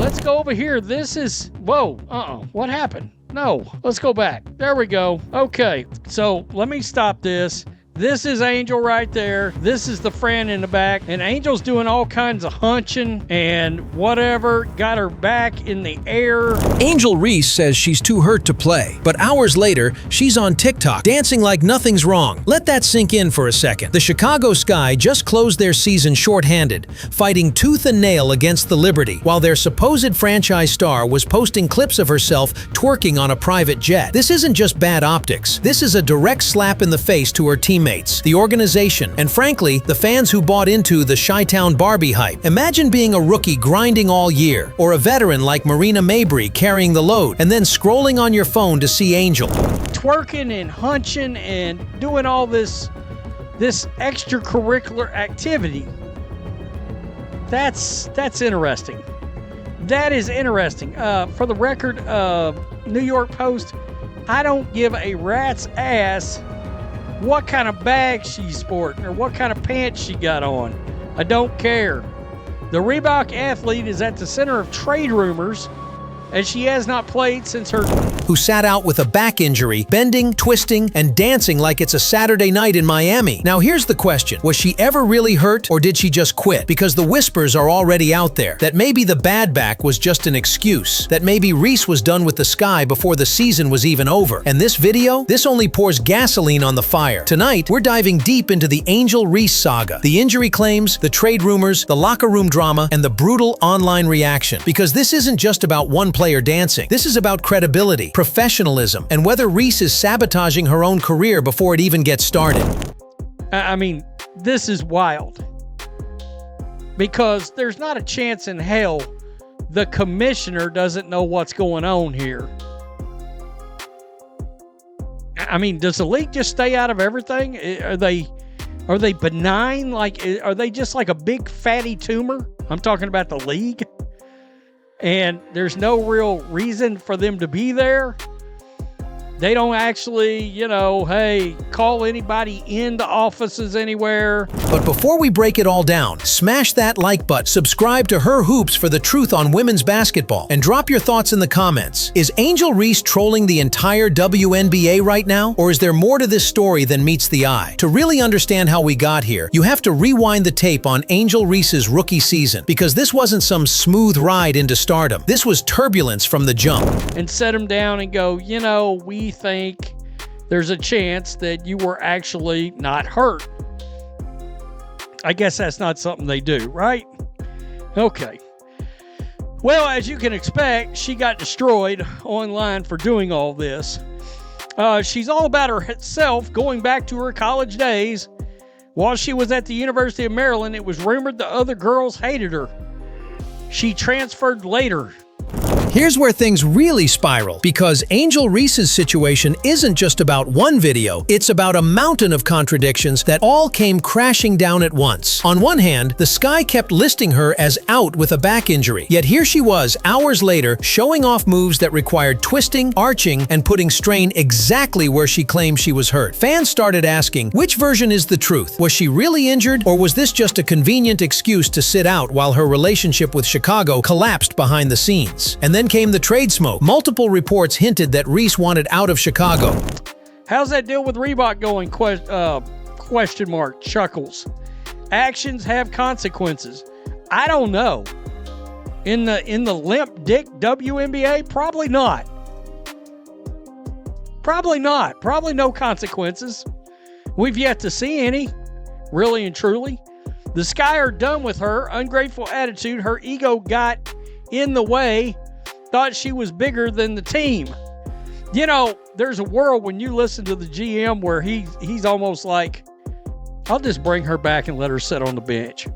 let's go over here. This is, whoa, what happened? No, let's go back. There we go. Okay, so let me stop this. This is Angel right there. This is the friend in the back. And Angel's doing all kinds of hunching and whatever. Got her back in the air. Angel Reese says she's too hurt to play. But hours later, she's on TikTok, dancing like nothing's wrong. Let that sink in for a second. The Chicago Sky just closed their season shorthanded, fighting tooth and nail against the Liberty, while their supposed franchise star was posting clips of herself twerking on a private jet. This isn't just bad optics. This is a direct slap in the face to her teammates, the organization, and frankly, the fans who bought into the Chi-Town Barbie hype. Imagine being a rookie grinding all year, or a veteran like Marina Mabrey carrying the load, and then scrolling on your phone to see Angel twerking and hunching and doing all this extracurricular activity. That's interesting. That is interesting. For the record, New York Post, I don't give a rat's ass what kind of bag she's sporting or what kind of pants she got on. I don't care. The Reebok athlete is at the center of trade rumors, and she has not played since her who sat out with a back injury, bending, twisting, and dancing like it's a Saturday night in Miami. Now here's the question. Was she ever really hurt, or did she just quit? Because the whispers are already out there that maybe the bad back was just an excuse, that maybe Reese was done with the Sky before the season was even over. And this video? This only pours gasoline on the fire. Tonight, we're diving deep into the Angel Reese saga, the injury claims, the trade rumors, the locker room drama, and the brutal online reaction. Because this isn't just about one player dancing. This is about credibility, professionalism, and whether Reese is sabotaging her own career before it even gets started. I mean, this is wild. Because there's not a chance in hell the commissioner doesn't know what's going on here. I mean, does the league just stay out of everything? Are they benign? Like, are they just like a big fatty tumor? I'm talking about the league. And there's no real reason for them to be there. They don't actually, hey, call anybody into offices anywhere. But before we break it all down, smash that like button, subscribe to Her Hoops for the truth on women's basketball, and drop your thoughts in the comments. Is Angel Reese trolling the entire WNBA right now? Or is there more to this story than meets the eye? To really understand how we got here, you have to rewind the tape on Angel Reese's rookie season, because this wasn't some smooth ride into stardom. This was turbulence from the jump. And set them down and go, we think there's a chance that you were actually not hurt. I guess that's not something they do, right? Okay. Well, as you can expect, she got destroyed online for doing all this. She's all about herself going back to her college days. While she was at the University of Maryland, it was rumored the other girls hated her. She transferred later. Here's where things really spiral, because Angel Reese's situation isn't just about one video, it's about a mountain of contradictions that all came crashing down at once. On one hand, the Sky kept listing her as out with a back injury, yet here she was hours later showing off moves that required twisting, arching, and putting strain exactly where she claimed she was hurt. Fans started asking, which version is the truth? Was she really injured, or was this just a convenient excuse to sit out while her relationship with Chicago collapsed behind the scenes? And then came the trade smoke. Multiple reports hinted that Reese wanted out of Chicago. How's that deal with Reebok going? Question mark. Chuckles. Actions have consequences. I don't know. In the limp dick WNBA, probably not. Probably not. Probably no consequences. We've yet to see any, really and truly. The Sky are done with her ungrateful attitude. Her ego got in the way. Thought she was bigger than the team. There's a world when you listen to the GM where he's almost like, I'll just bring her back and let her sit on the bench.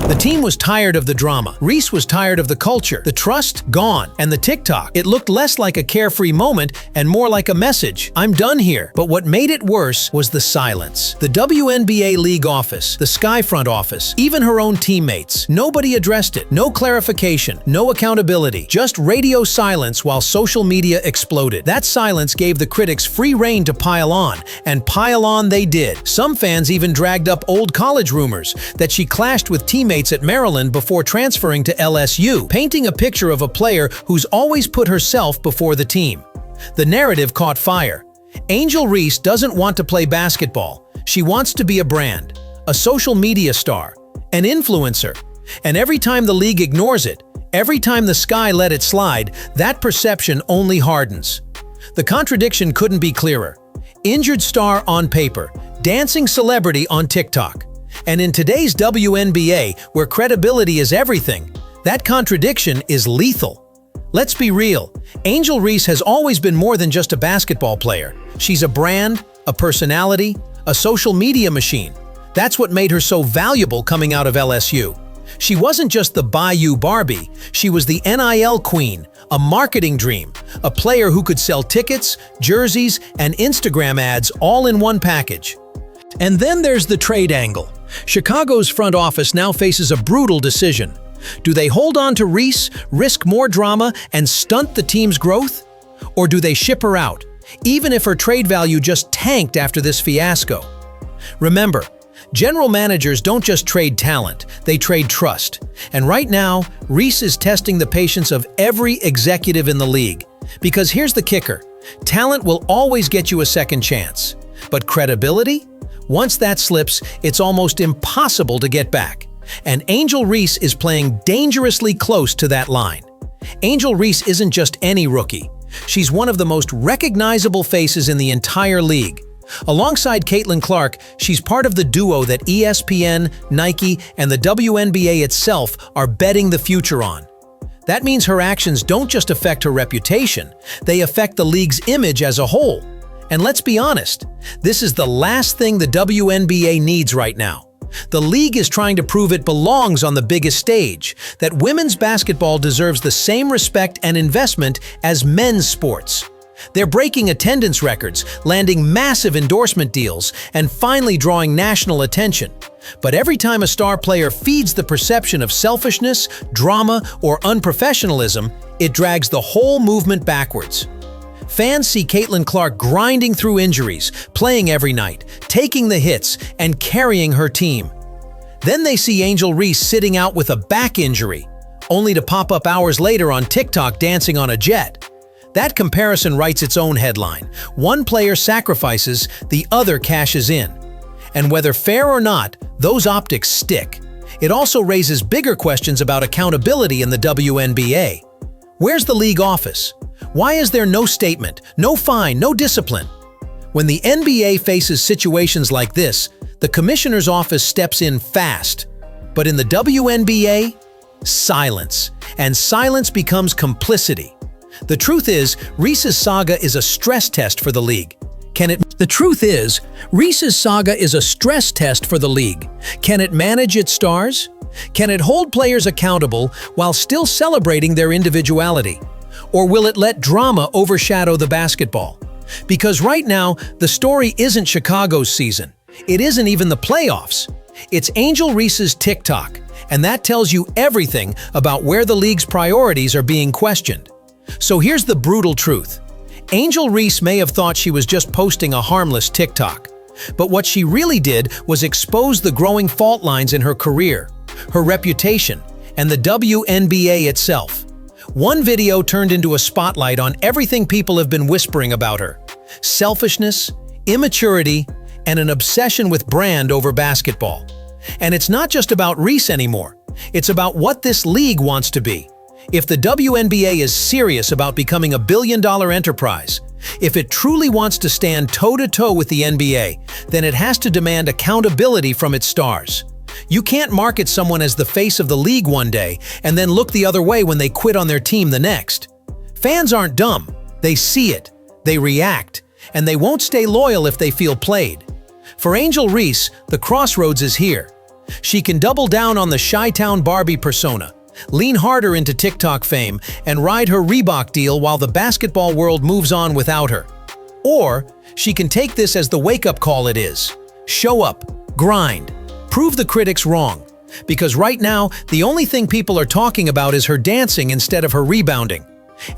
The team was tired of the drama. Reese was tired of the culture. The trust, gone. And the TikTok, it looked less like a carefree moment and more like a message. I'm done here. But what made it worse was the silence. The WNBA league office, the Sky front office, even her own teammates. Nobody addressed it. No clarification. No accountability. Just radio silence while social media exploded. That silence gave the critics free rein to pile on. And pile on they did. Some fans even dragged up old college rumors that she clashed with teammates teammates at Maryland before transferring to LSU, painting a picture of a player who's always put herself before the team. The narrative caught fire. Angel Reese doesn't want to play basketball. She wants to be a brand, a social media star, an influencer. And every time the league ignores it, every time the sky let it slide, that perception only hardens. The contradiction couldn't be clearer. Injured star on paper, dancing celebrity on TikTok. And in today's WNBA, where credibility is everything, that contradiction is lethal. Let's be real, Angel Reese has always been more than just a basketball player. She's a brand, a personality, a social media machine. That's what made her so valuable coming out of LSU. She wasn't just the Bayou Barbie, she was the NIL queen, a marketing dream, a player who could sell tickets, jerseys, and Instagram ads all in one package. And then there's the trade angle. Chicago's front office now faces a brutal decision. Do they hold on to Reese, risk more drama, and stunt the team's growth? Or do they ship her out, even if her trade value just tanked after this fiasco? Remember, general managers don't just trade talent, they trade trust. And right now, Reese is testing the patience of every executive in the league. Because here's the kicker, talent will always get you a second chance. But credibility? Once that slips, it's almost impossible to get back. And Angel Reese is playing dangerously close to that line. Angel Reese isn't just any rookie. She's one of the most recognizable faces in the entire league. Alongside Caitlin Clark, she's part of the duo that ESPN, Nike, and the WNBA itself are betting the future on. That means her actions don't just affect her reputation, they affect the league's image as a whole. And let's be honest, this is the last thing the WNBA needs right now. The league is trying to prove it belongs on the biggest stage, that women's basketball deserves the same respect and investment as men's sports. They're breaking attendance records, landing massive endorsement deals, and finally drawing national attention. But every time a star player feeds the perception of selfishness, drama, or unprofessionalism, it drags the whole movement backwards. Fans see Caitlin Clark grinding through injuries, playing every night, taking the hits, and carrying her team. Then they see Angel Reese sitting out with a back injury, only to pop up hours later on TikTok dancing on a jet. That comparison writes its own headline. One player sacrifices, the other cashes in. And whether fair or not, those optics stick. It also raises bigger questions about accountability in the WNBA. Where's the league office? Why is there no statement, no fine, no discipline? When the NBA faces situations like this, the commissioner's office steps in fast. But in the WNBA, silence. And silence becomes complicity. The truth is, Reese's saga is a stress test for the league. Can it manage its stars? Can it hold players accountable while still celebrating their individuality? Or will it let drama overshadow the basketball? Because right now, the story isn't Chicago's season. It isn't even the playoffs. It's Angel Reese's TikTok, and that tells you everything about where the league's priorities are being questioned. So here's the brutal truth. Angel Reese may have thought she was just posting a harmless TikTok, but what she really did was expose the growing fault lines in her career, her reputation, and the WNBA itself. One video turned into a spotlight on everything people have been whispering about her: selfishness, immaturity, and an obsession with brand over basketball. And it's not just about Reese anymore. It's about what this league wants to be. If the WNBA is serious about becoming a billion-dollar enterprise, if it truly wants to stand toe-to-toe with the NBA, then it has to demand accountability from its stars. You can't market someone as the face of the league one day and then look the other way when they quit on their team the next. Fans aren't dumb. They see it, they react, and they won't stay loyal if they feel played. For Angel Reese, the crossroads is here. She can double down on the Chi-Town Barbie persona, lean harder into TikTok fame, and ride her Reebok deal while the basketball world moves on without her. Or she can take this as the wake-up call it is. Show up, grind, prove the critics wrong. Because right now, the only thing people are talking about is her dancing instead of her rebounding.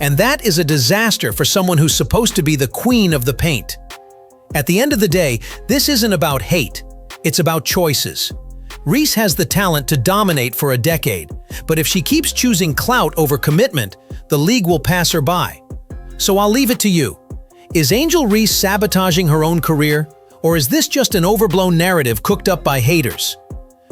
And that is a disaster for someone who's supposed to be the queen of the paint. At the end of the day, this isn't about hate. It's about choices. Reese has the talent to dominate for a decade, but if she keeps choosing clout over commitment, the league will pass her by. So I'll leave it to you. Is Angel Reese sabotaging her own career, or is this just an overblown narrative cooked up by haters?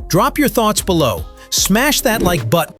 Drop your thoughts below. Smash that like button.